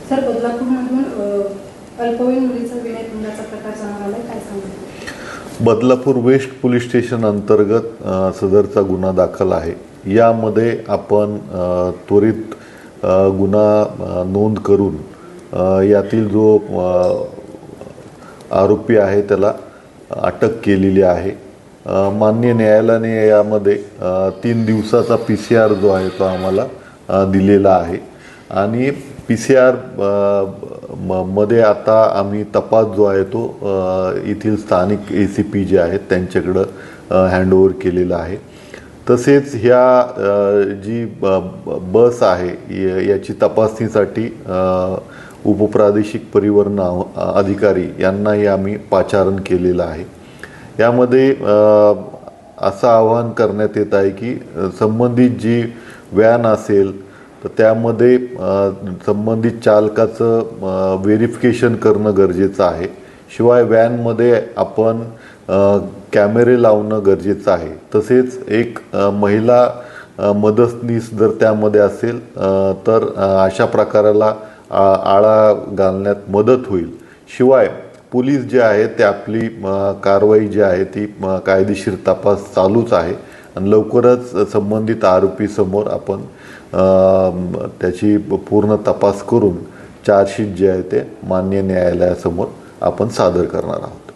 Sir, बदलापूरमधून अल्पवयीन मुलीचा विनयभंगाचा प्रकार समोर आलाय, काय सांगू? बदलापूर वेस्ट पोलीस स्टेशन अंतर्गत सदरचा गुन्हा दाखल आहे। यामध्ये आपण त्वरित गुन्हा नोंद करून यातील जो आरोपी आहे त्याला अटक केलेली आहे। माननीय न्यायालयाने यामध्ये 3 दिवसाचा PCR जो आहे तो आम्हाला दिलेला आहे आणि PCR मध्ये आता आम्ही तपास जो आहे तो येथील स्थानिक ACP जे आहेत त्यांच्याकडं हँडओव्हर केलेला आहे। तसेच ह्या जी बस आहे याची तपासणीसाठी उपप्रादेशिक परिवहन अधिकारी यांनाही आम्ही पाचारण केलेलं आहे। यामध्ये असं आवाहन करण्यात येत आहे की संबंधित जी व्हॅन असेल तर त्यामध्ये संबंधित चालकाचं व्हेरिफिकेशन करणं गरजेचं आहे। शिवाय व्हॅनमध्ये आपण कॅमेरे लावणं गरजेचं आहे। तसेच एक महिला मदतनीस जर त्यामध्ये असेल तर अशा प्रकाराला आळा घालण्यात मदत होईल। शिवाय पोलीस जे आहेत ते आपली कारवाई जी आहे ती कायदेशीर तपास चालूच आहे आणि लवकरच संबंधित आरोपी समोर आपण त्याची पूर्ण तपास करून चार्जशीट जे आहे ते माननीय न्यायालयासमोर आपण सादर करणार आहोत।